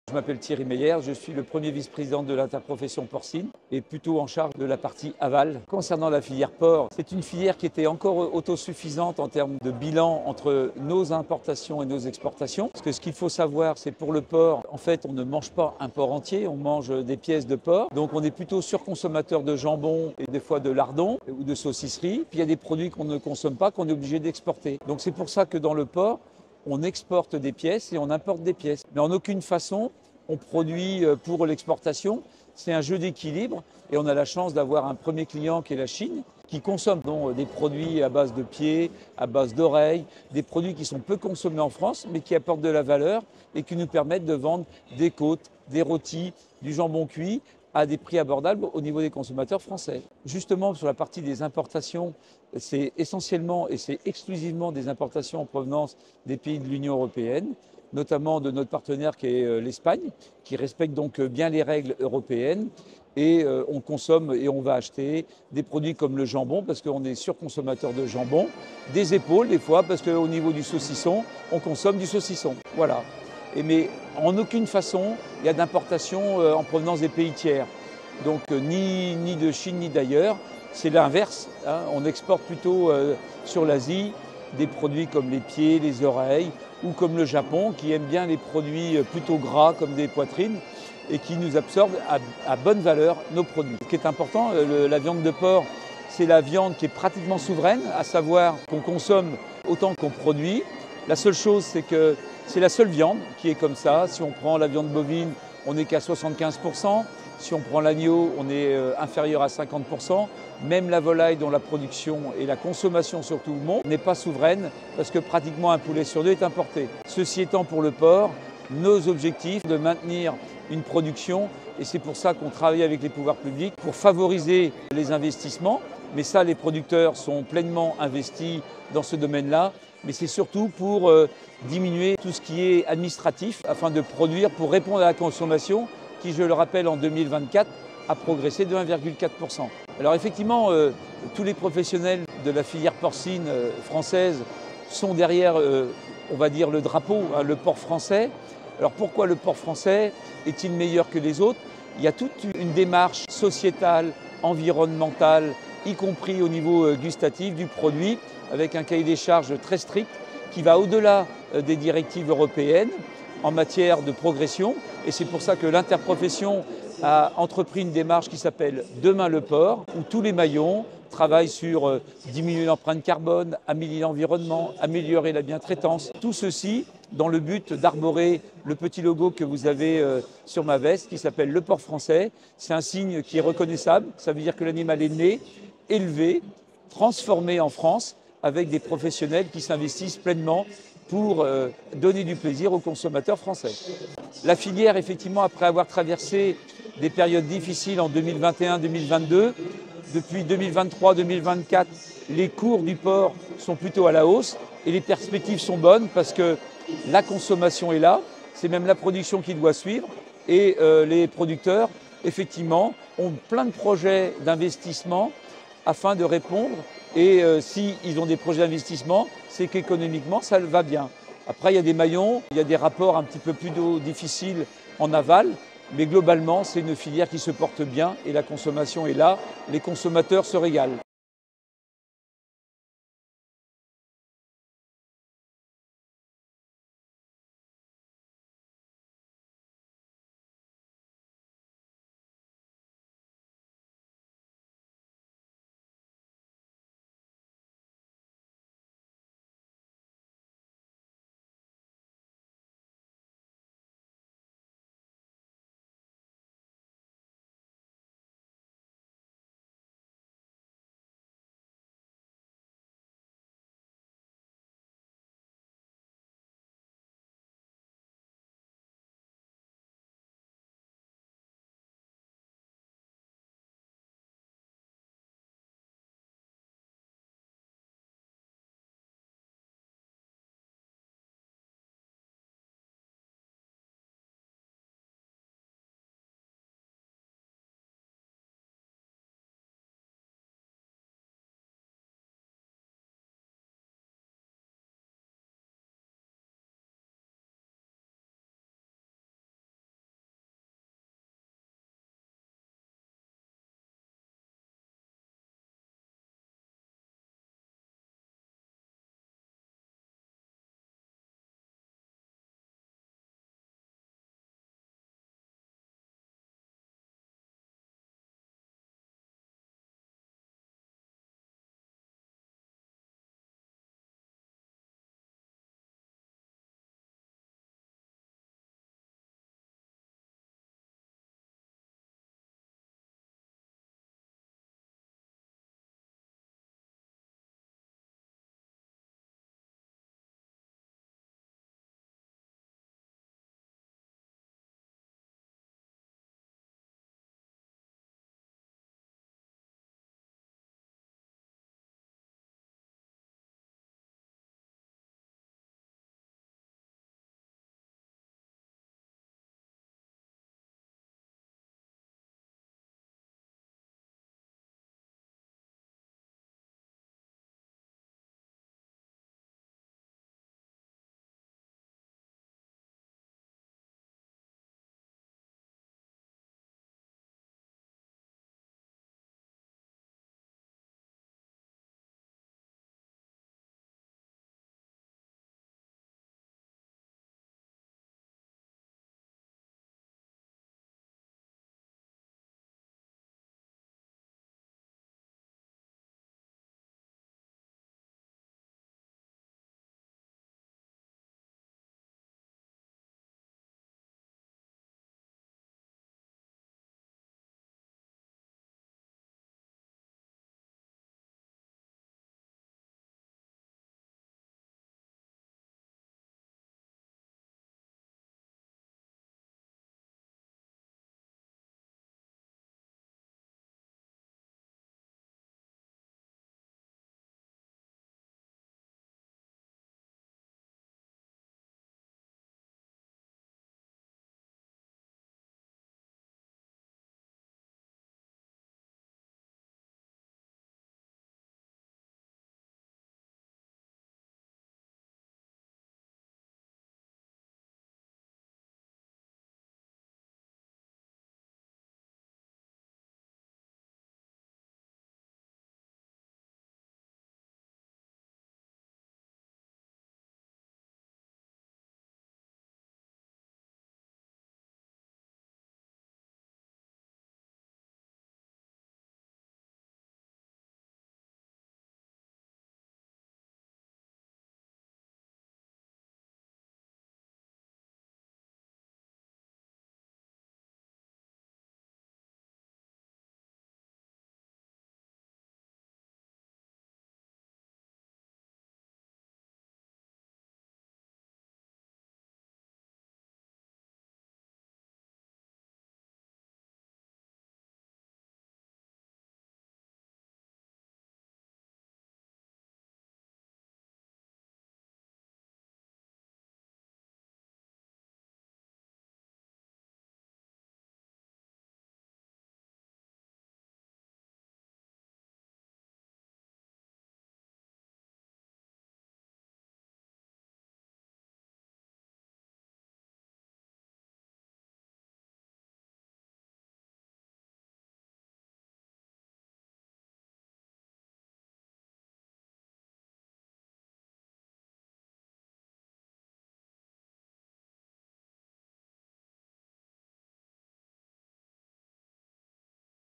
Je m'appelle Thierry Meyer, je suis le premier vice-président de l'interprofession porcine et plutôt en charge de la partie aval. Concernant la filière porc, c'est une filière qui était encore autosuffisante en termes de bilan entre nos importations et nos exportations. Parce que ce qu'il faut savoir, c'est pour le porc, en fait, on ne mange pas un porc entier, on mange des pièces de porc. Donc on est plutôt surconsommateur de jambon et des fois de lardon ou de saucisserie. Puis il y a des produits qu'on ne consomme pas, qu'on est obligé d'exporter. Donc c'est pour ça que dans le porc, on exporte des pièces et on importe des pièces. Mais en aucune façon, on produit pour l'exportation. C'est un jeu d'équilibre et on a la chance d'avoir un premier client qui est la Chine, qui consomme donc des produits à base de pieds, à base d'oreilles, des produits qui sont peu consommés en France, mais qui apportent de la valeur et qui nous permettent de vendre des côtes, des rôtis, du jambon cuit à des prix abordables au niveau des consommateurs français. Justement, sur la partie des importations, c'est essentiellement et c'est exclusivement des importations en provenance des pays de l'Union européenne, notamment de notre partenaire qui est l'Espagne, qui respecte donc bien les règles européennes. Et on consomme et on va acheter des produits comme le jambon, parce qu'on est surconsommateur de jambon, des épaules des fois, parce qu'au niveau du saucisson, on consomme du saucisson. Voilà. Mais en aucune façon, il y a d'importation en provenance des pays tiers. Donc ni de Chine ni d'ailleurs. C'est l'inverse. Hein. On exporte plutôt sur l'Asie des produits comme les pieds, les oreilles, ou comme le Japon, qui aime bien les produits plutôt gras comme des poitrines et qui nous absorbe à bonne valeur nos produits. Ce qui est important, la viande de porc, c'est la viande qui est pratiquement souveraine, à savoir qu'on consomme autant qu'on produit. La seule chose, c'est que c'est la seule viande qui est comme ça. Si on prend la viande bovine, on n'est qu'à 75%. Si on prend l'agneau, on est inférieur à 50%. Même la volaille dont la production et la consommation sur tout le monde n'est pas souveraine parce que pratiquement un poulet sur deux est importé. Ceci étant pour le porc, nos objectifs de maintenir une production et c'est pour ça qu'on travaille avec les pouvoirs publics pour favoriser les investissements. Mais ça, les producteurs sont pleinement investis dans ce domaine-là. Mais c'est surtout pour diminuer tout ce qui est administratif afin de produire pour répondre à la consommation qui, je le rappelle, en 2024 a progressé de 1,4%. Alors effectivement, tous les professionnels de la filière porcine française sont derrière, on va dire, le drapeau, hein, le porc français. Alors pourquoi le porc français est-il meilleur que les autres? Il y a toute une démarche sociétale, environnementale, y compris au niveau gustatif du produit, avec un cahier des charges très strict qui va au-delà des directives européennes en matière de progression. Et c'est pour ça que l'interprofession a entrepris une démarche qui s'appelle Demain le porc, où tous les maillons travaillent sur diminuer l'empreinte carbone, améliorer l'environnement, améliorer la bientraitance. Tout ceci dans le but d'arborer le petit logo que vous avez sur ma veste qui s'appelle le porc français. C'est un signe qui est reconnaissable. Ça veut dire que l'animal est né, élevé, transformé en France avec des professionnels qui s'investissent pleinement pour donner du plaisir aux consommateurs français. La filière, effectivement, après avoir traversé des périodes difficiles en 2021-2022, depuis 2023-2024, les cours du porc sont plutôt à la hausse et les perspectives sont bonnes parce que la consommation est là, c'est même la production qui doit suivre et les producteurs, effectivement, ont plein de projets d'investissement afin de répondre et s'ils ont des projets d'investissement, c'est qu'économiquement, ça va bien. Après, il y a des maillons, il y a des rapports un petit peu plus difficiles en aval, mais globalement, c'est une filière qui se porte bien et la consommation est là, les consommateurs se régalent.